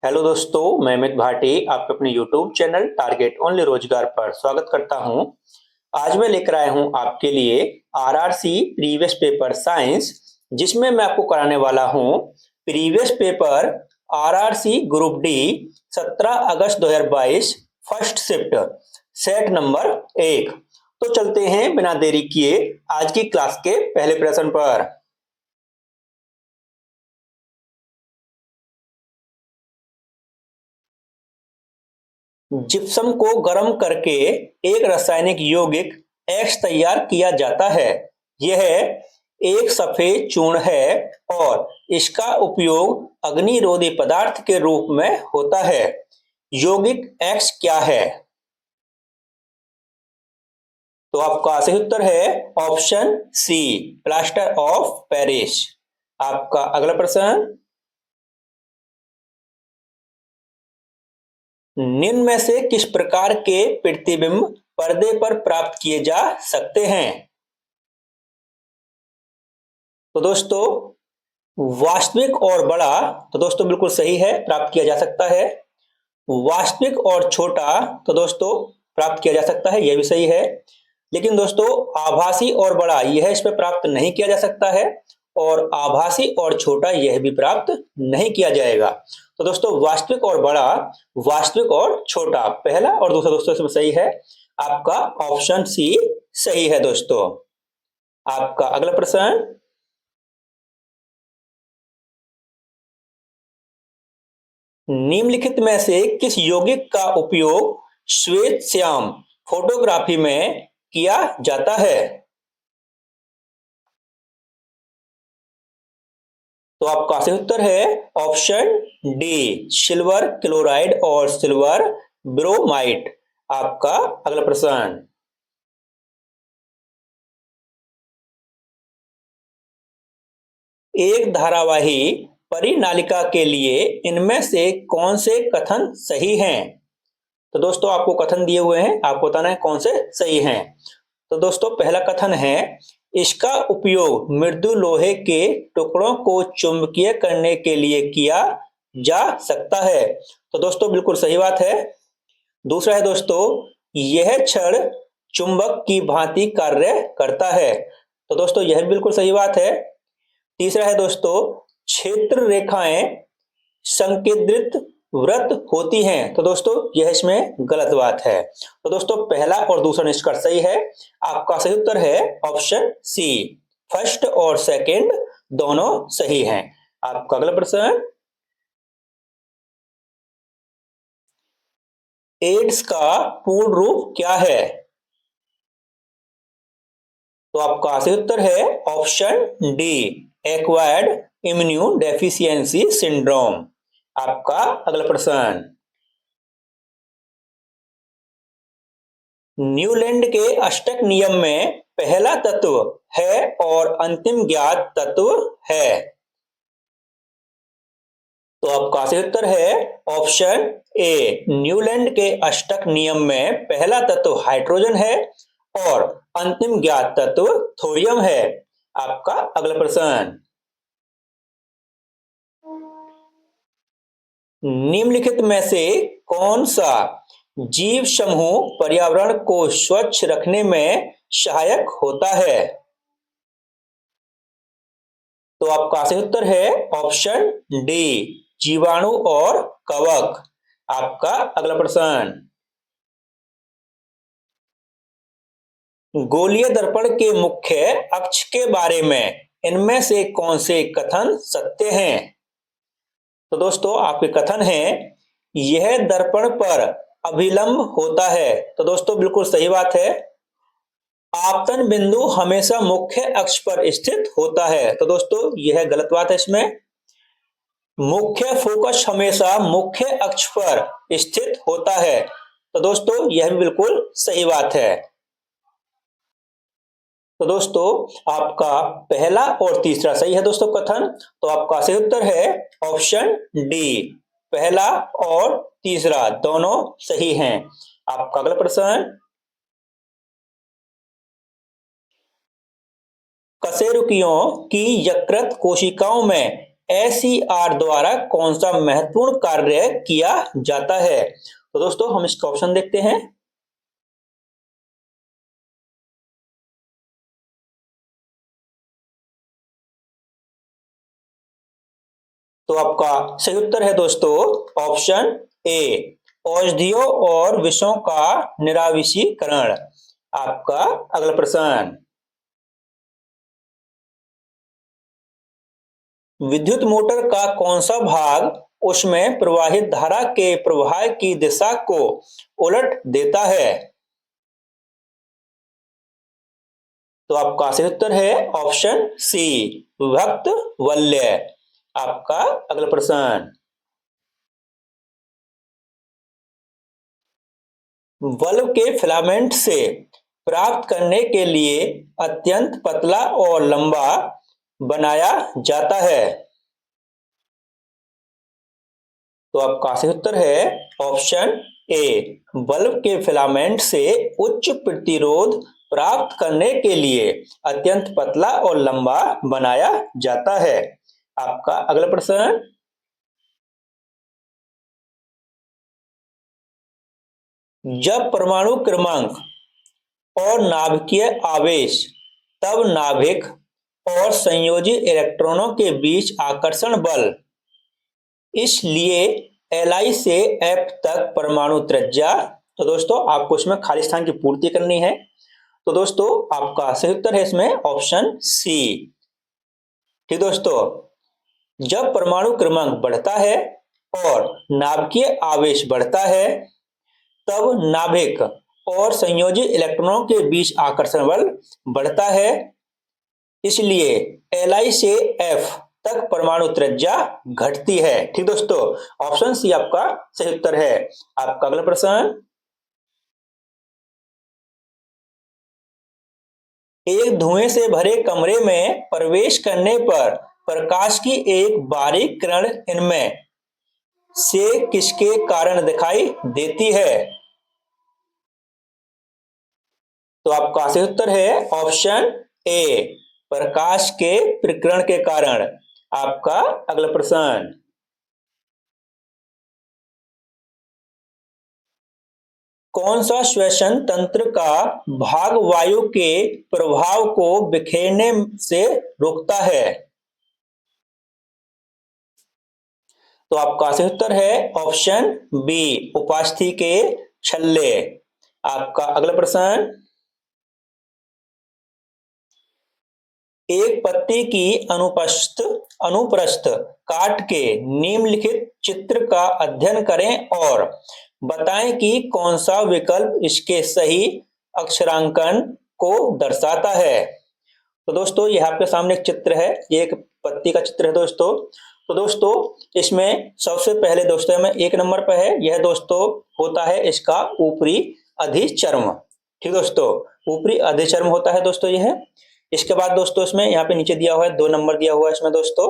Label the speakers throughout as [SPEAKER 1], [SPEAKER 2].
[SPEAKER 1] Hello दोस्तों, मैं अमित भाटी आपके अपने यूट्यूब चैनल टारगेट ओनली रोजगार पर स्वागत करता हूं। आज मैं लेकर आया हूं आपके लिए आरआरसी प्रीवियस पेपर साइंस, जिसमें मैं आपको कराने वाला हूं previous paper RRC group D 17 अगस्त 2022 फर्स्ट शिफ्ट सेट नंबर 1। तो चलते हैं बिना देरी किए आज की क्लास के पहले प्रश्न पर। जिप्सम को गर्म करके एक रासायनिक यौगिक X तैयार किया जाता है। यह एक सफेद चूर्ण है और इसका उपयोग अग्निरोधी पदार्थ के रूप में होता है। यौगिक X क्या है? तो आपका सही उत्तर है option C, plaster of Paris. आपका अगला प्रश्न, निम्न में से किस प्रकार के प्रतिबिंब पर्दे पर प्राप्त किए जा सकते हैं? तो दोस्तों, वास्तविक और बड़ा, तो दोस्तों बिल्कुल सही है, प्राप्त किया जा सकता है। वास्तविक और छोटा, तो दोस्तों प्राप्त किया जा सकता है, यह भी सही है। लेकिन दोस्तों, आभासी और बड़ा यह इस पर प्राप्त नहीं किया जा सकता है, और आभासी और छोटा यह भी प्राप्त नहीं किया जाएगा। तो दोस्तों, वास्तविक और बड़ा, वास्तविक और छोटा, पहला और दूसरा दोस्तों इसमें सही है। आपका ऑप्शन सी सही है दोस्तों। आपका अगला प्रश्न, निम्नलिखित में से किस यौगिक का उपयोग श्वेत श्याम फोटोग्राफी में किया जाता है? तो आपका सही उत्तर है ऑप्शन डी, सिल्वर क्लोराइड और सिल्वर ब्रोमाइड। आपका अगला प्रश्न, एक धारावाही परिनालिका के लिए इनमें से कौन से कथन सही हैं? तो दोस्तों आपको कथन दिए हुए हैं, आपको बताना है कौन से सही हैं। तो दोस्तों, पहला कथन है, इसका उपयोग मृदु लोहे के टुकड़ों को चुंबकीय करने के लिए किया जा सकता है। तो दोस्तों बिल्कुल सही बात है। दूसरा है दोस्तों, यह छड़ चुंबक की भांति कार्य करता है। तो दोस्तों यह बिल्कुल सही बात है। तीसरा है दोस्तों, क्षेत्र रेखाएं संकेंद्रित वृत्त होती हैं। तो दोस्तों यह इसमें गलत बात है। तो दोस्तों पहला और दूसरा निष्कर्ष सही है। आपका सही उत्तर है ऑप्शन सी, फर्स्ट और सेकंड दोनों सही हैं। आपका अगला प्रश्न, एड्स का पूर्ण रूप क्या है? तो आपका सही उत्तर है option D, acquired immune deficiency syndrome. आपका अगला प्रश्न, न्यूलैंड के अष्टक नियम में पहला तत्व है और अंतिम ज्ञात तत्व है। तो आपका सही उत्तर है ऑप्शन ए, न्यूलैंड के अष्टक नियम में पहला तत्व हाइड्रोजन है और अंतिम ज्ञात तत्व थोरियम है। आपका अगला प्रश्न, निम्नलिखित में से कौन सा जीव समूह पर्यावरण को स्वच्छ रखने में सहायक होता है? तो आपका सही उत्तर है ऑप्शन डी, जीवाणु और कवक। आपका अगला प्रश्न, गोलीय दर्पण के मुख्य अक्ष के बारे में इनमें से कौन से कथन सत्य हैं? तो दोस्तों आपके कथन है, यह दर्पण पर अभिलंब होता है। तो दोस्तों बिल्कुल सही बात है। आपतन बिंदु हमेशा मुख्य अक्ष पर स्थित होता है। तो दोस्तों यह गलत बात है। इसमें मुख्य फोकस हमेशा मुख्य अक्ष पर स्थित होता है। तो दोस्तों यह भी बिल्कुल सही बात है। तो दोस्तों आपका पहला और तीसरा सही है दोस्तों कथन। तो आपका सही उत्तर है ऑप्शन डी, पहला और तीसरा दोनों सही हैं। आपका अगला प्रश्न, कशेरुकियों की यकृत कोशिकाओं में SER द्वारा कौन सा महत्वपूर्ण कार्य किया जाता है? तो दोस्तों हम इसका ऑप्शन देखते हैं। तो आपका सही उत्तर है दोस्तों ऑप्शन ए, औषधियों और विषों का निराविषीकरण। आपका अगला प्रश्न, विद्युत मोटर का कौन सा भाग उसमें प्रवाहित धारा के प्रवाह की दिशा को उलट देता है? तो आपका सही उत्तर है ऑप्शन सी, विभक्त वलय। आपका अगला प्रश्न, बल्ब के फिलामेंट से प्राप्त करने के लिए अत्यंत पतला और लंबा बनाया जाता है। तो आपका सही उत्तर है ऑप्शन ए, बल्ब के फिलामेंट से उच्च प्रतिरोध प्राप्त करने के लिए अत्यंत पतला और लंबा बनाया जाता है। आपका अगला प्रश्न, जब परमाणु क्रमांक और नाभिकीय आवेश तब नाभिक और संयोजी इलेक्ट्रॉनों के बीच आकर्षण बल, इसलिए Li से F तक परमाणु त्रिज्या। तो दोस्तों आपको इसमें खाली स्थान की पूर्ति करनी है। तो दोस्तों आपका सही उत्तर है इसमें ऑप्शन सी। ठीक दोस्तों, जब परमाणु क्रमांक बढ़ता है और नाभिकीय आवेश बढ़ता है तब नाभिक और संयोजी इलेक्ट्रॉनों के बीच आकर्षण बल बढ़ता है, इसलिए Li से F तक परमाणु त्रिज्या घटती है। ठीक दोस्तों, ऑप्शन सी आपका सही उत्तर है। आपका अगला प्रश्न, एक धुएं से भरे कमरे में प्रवेश करने पर प्रकाश की एक बारीक किरण इनमें से किसके कारण दिखाई देती है? तो आपका सही उत्तर है ऑप्शन ए, प्रकाश के प्रकीर्णन के कारण। आपका अगला प्रश्न, कौन सा श्वसन तंत्र का भाग वायु के प्रभाव को बिखेरने से रोकता है? तो आपका सही उत्तर है ऑप्शन बी, उपास्थि के छल्ले। आपका अगला प्रश्न, एक पत्ती की अनुप्रस्थ काट के निम्नलिखित चित्र का अध्ययन करें और बताएं कि कौन सा विकल्प इसके सही अक्षरांकन को दर्शाता है। तो दोस्तों यह आपके सामने एक चित्र है, ये एक पत्ती का चित्र है दोस्तों। तो दोस्तों इसमें सबसे पहले दोस्तों में एक नंबर पर है, यह दोस्तों होता है इसका ऊपरी अधिचर्म। ठीक दोस्तों, ऊपरी अधिचर्म होता है दोस्तों यह। इसके बाद दोस्तों इसमें यहाँ पे नीचे दिया हुआ है 2 नंबर दिया हुआ है इसमें दोस्तों।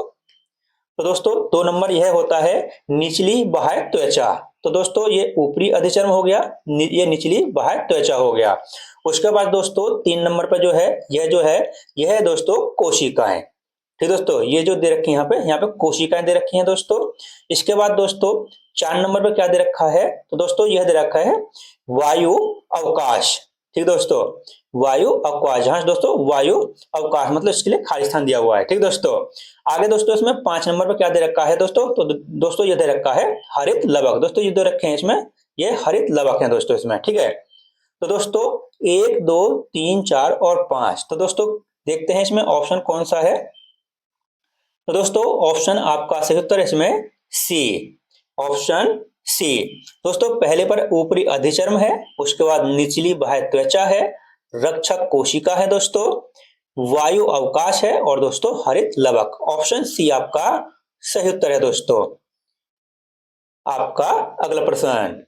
[SPEAKER 1] तो दोस्तों 2 नंबर यह होता है निचली बाह्य त्वचा। तो दोस्तों ये ऊपरी अधिचर्म हो गया, ये निचली बाह्य त्वचा हो गया। उसके बाद दोस्तों 3 नंबर पर जो है यह है दोस्तों कोशिकाएं। ठीक दोस्तों, ये जो दे रखी है यहाँ पे कोशिकाएं दे रखी हैं दोस्तों। इसके बाद दोस्तों 4 नंबर पर क्या दे रखा है? तो दोस्तों यह दे रखा है वायु अवकाश। ठीक दोस्तों, वायु अवकाश, हाँ दोस्तों वायु अवकाश मतलब इसके लिए खाली स्थान दिया हुआ है। ठीक दोस्तों, आगे दोस्तों इसमें 5 नंबर पर क्या दे रखा है दोस्तों? तो दोस्तों ये दे रखा है हरित लवक। दोस्तों ये दे रखे हैं इसमें, ये हरित लवक है दोस्तों इसमें। ठीक है, तो दोस्तों 1 2 3 4 और 5, तो दोस्तों देखते हैं इसमें ऑप्शन कौन सा है। तो दोस्तों ऑप्शन आपका सही उत्तर है इसमें सी, ऑप्शन सी। दोस्तों पहले पर ऊपरी अधिचर्म है, उसके बाद निचली बाह्य त्वचा है, रक्षक कोशिका है दोस्तों, वायु अवकाश है और दोस्तों हरित लवक। ऑप्शन सी आपका सही उत्तर है दोस्तों। आपका अगला प्रश्न,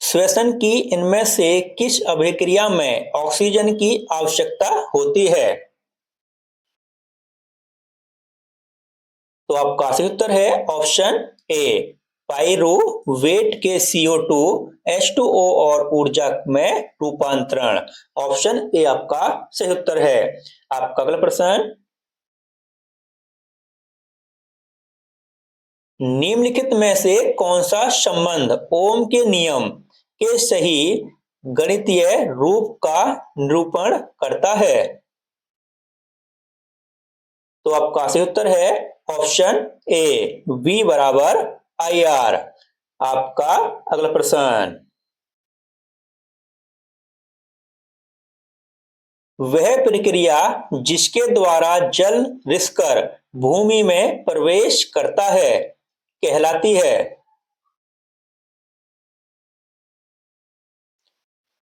[SPEAKER 1] श्वसन की इनमें से किस अभिक्रिया में ऑक्सीजन की आवश्यकता होती है? तो आपका सही उत्तर है ऑप्शन ए, पाइरोवेट के CO2 H2O और ऊर्जा में रूपांतरण। ऑप्शन ए आपका सही उत्तर है। आपका अगला प्रश्न, निम्नलिखित में से कौन सा संबंध ओम के नियम के सही गणितीय रूप का निरूपण करता है? तो आपका सही उत्तर है ऑप्शन ए, V बराबर IR। आपका अगला प्रश्न, वह प्रक्रिया जिसके द्वारा जल रिसकर भूमि में प्रवेश करता है कहलाती है?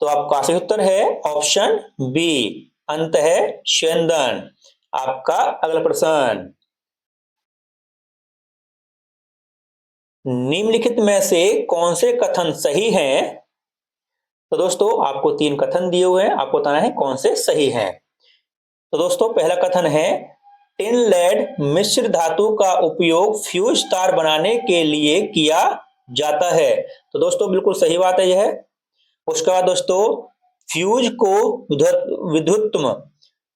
[SPEAKER 1] तो आपका सही उत्तर है ऑप्शन बी, अंतःस्वेदन। आपका अगला प्रश्न, निम्नलिखित में से कौन से कथन सही हैं? तो दोस्तों आपको 3 कथन दिए हुए हैं, आपको बताना है कौन से सही हैं। तो दोस्तों पहला कथन है, टिन लेड मिश्र धातु का उपयोग फ्यूज तार बनाने के लिए किया जाता है। तो दोस्तों बिल्कुल सही बात है यह। उसके बाद दोस्तों, फ्यूज को विद्युत्म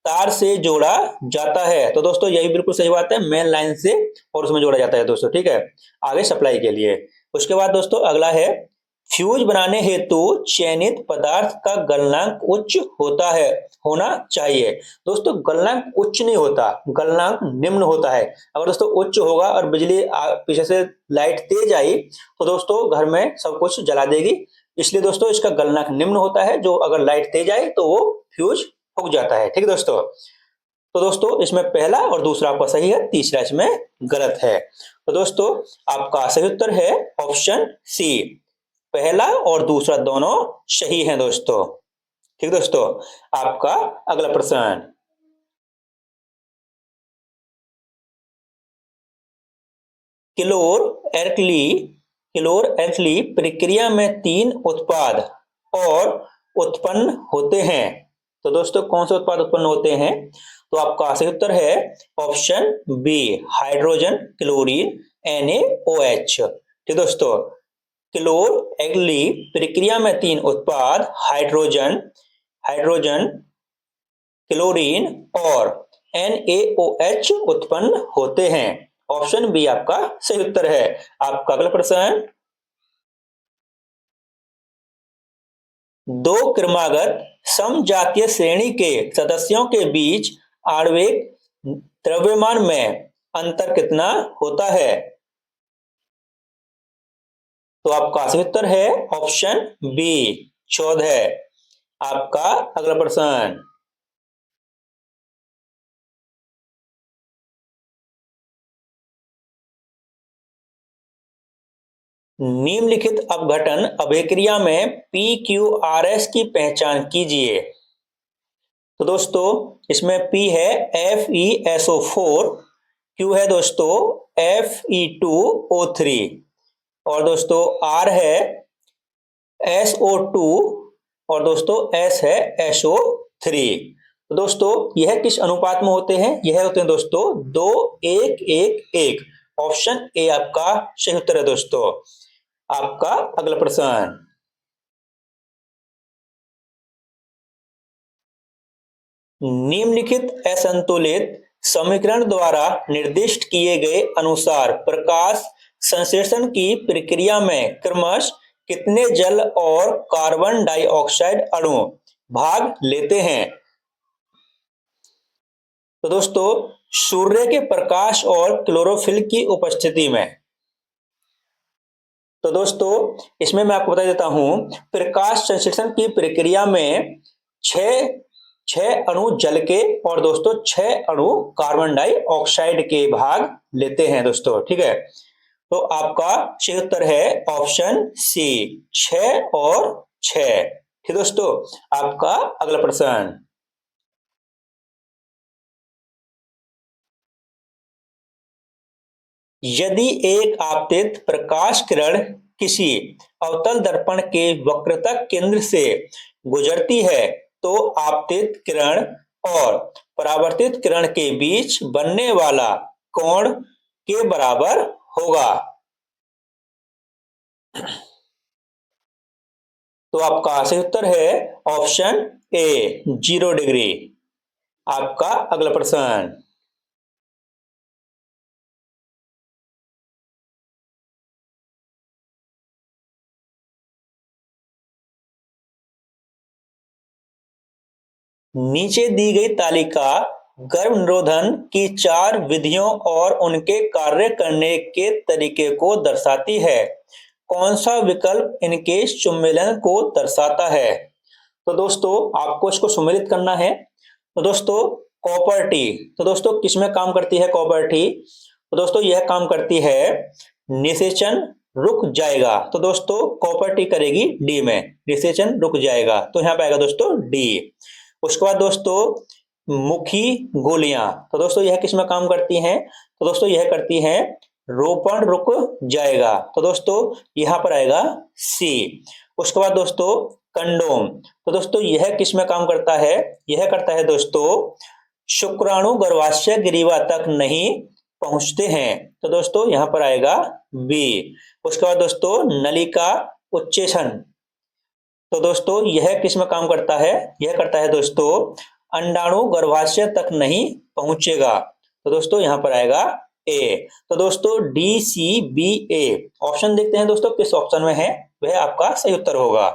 [SPEAKER 1] तार से जोड़ा जाता है। तो दोस्तों यही बिल्कुल सही बात है, मेन लाइन से और उसमें जोड़ा जाता है दोस्तों, ठीक है, आगे सप्लाई के लिए। उसके बाद दोस्तों अगला है, फ्यूज बनाने हेतु चयनित पदार्थ का गलनांक उच्च होता है, होना चाहिए। दोस्तों गलनांक उच्च नहीं होता, गलनांक निम्न होता है। अगर दोस्तों उच्च होगा और बिजली पीछे से लाइट तेज आई तो दोस्तों घर में सब कुछ जला देगी, इसलिए दोस्तों इसका गलनांक निम्न होता है। जो अगर लाइट तेज आए तो वो फ्यूज फूक जाता है, ठीक है दोस्तों। तो दोस्तों इसमें पहला और दूसरा आपका सही है, तीसरा इसमें गलत है। तो दोस्तों आपका सही उत्तर है ऑप्शन सी, पहला और दूसरा दोनों सही हैं दोस्तों, ठीक दोस्तों। आपका अगला प्रश्न, क्लोर एल्कली प्रक्रिया में 3 उत्पाद और उत्पन्न होते हैं। तो दोस्तों कौन से उत्पाद उत्पन्न होते हैं? तो आपका सही उत्तर है option B, hydrogen, chlorine, NaOH। ठीक दोस्तों, क्लोर एल्कली प्रक्रिया में 3 उत्पाद हाइड्रोजन, क्लोरीन और NaOH उत्पन्न होते हैं। ऑप्शन बी आपका सही उत्तर है। आपका अगला प्रश्न, 2 क्रमागत समजातीय श्रेणी के सदस्यों के बीच आणविक द्रव्यमान में अंतर कितना होता है? तो आपका सही उत्तर है ऑप्शन बी, 14। आपका अगला प्रश्न, निम्नलिखित अपघटन अभिक्रिया में PQRS की पहचान कीजिए। तो दोस्तों इसमें P है FeSO4, Q है दोस्तों Fe2O3 और दोस्तों R है SO2 और दोस्तों S है SO3। तो दोस्तों यह किस अनुपात में होते हैं? यह होते हैं दोस्तों 2:1:1:1। ऑप्शन ए आपका सही उत्तर है दोस्तों। आपका अगला प्रश्न, निम्नलिखित असंतुलित समीकरण द्वारा निर्दिष्ट किए गए अनुसार प्रकाश संश्लेषण की प्रक्रिया में क्रमशः कितने जल और कार्बन डाइऑक्साइड अणु भाग लेते हैं? तो दोस्तों सूर्य के प्रकाश और क्लोरोफिल की उपस्थिति में। तो दोस्तों इसमें मैं आपको बता देता हूं, प्रकाश संश्लेषण की प्रक्रिया में 6 अणु जल के और दोस्तों 6 अणु कार्बन डाइऑक्साइड के भाग लेते हैं दोस्तों, ठीक है। तो आपका सही उत्तर है ऑप्शन सी, 6 और 6। ठीक दोस्तों, आपका अगला प्रश्न, यदि एक आपतित प्रकाश किरण किसी अवतल दर्पण के वक्रतक केंद्र से गुजरती है तो आपतित किरण और परावर्तित किरण के बीच बनने वाला कोण के बराबर होगा। तो आपका सही उत्तर है ऑप्शन ए 0 डिग्री। आपका अगला प्रश्न। नीचे दी गई तालिका गर्भ निरोधन की 4 विधियों और उनके कार्य करने के तरीके को दर्शाती है। कौन सा विकल्प इनके सम्मेलन को दर्शाता है? तो दोस्तों आपको इसको सम्मिलित करना है। तो दोस्तों कॉपर टी, तो दोस्तों किसमें काम करती है कॉपर टी? तो दोस्तों यह काम करती है निषेचन रुक जाएगा। तो दोस्तों कॉपर टी करेगी डी में, निषेचन रुक जाएगा। तो यहाँ पे आएगा दोस्तों डी। उसके बाद दोस्तों मुखी गोलियां, तो दोस्तों यह किसमें काम करती हैं? तो दोस्तों यह करती हैं रोपण रुक जाएगा। तो दोस्तों यहाँ पर आएगा सी। उसके बाद दोस्तों कंडोम, तो दोस्तों यह किसमें काम करता है? यह करता है दोस्तों शुक्राणु गर्भाशय ग्रीवा तक नहीं पहुंचते हैं। तो दोस्तों यहाँ पर आएगा बी। उसके बाद दोस्तों नलिका उच्चेषण, तो दोस्तों यह किस में काम करता है? यह करता है दोस्तों अंडाणु गर्भाशय तक नहीं पहुंचेगा। तो दोस्तों यहाँ पर आएगा ए। तो दोस्तों D C B A option देखते हैं दोस्तों किस ऑप्शन में है, वह आपका सही उत्तर होगा।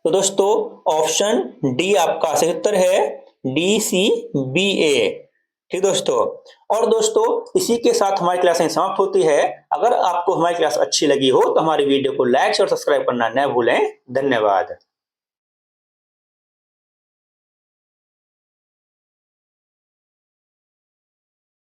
[SPEAKER 1] तो दोस्तों ऑप्शन डी आपका सही उत्तर है, डी सी बी ए। ठीक दोस्तों, और दोस्तों इसी के साथ हमारी क्लास समाप्त होती है। अगर आपको हमारी क्लास अच्छी लगी हो तो हमारी वीडियो को लाइक और सब्सक्राइब करना न भूलें। धन्यवाद।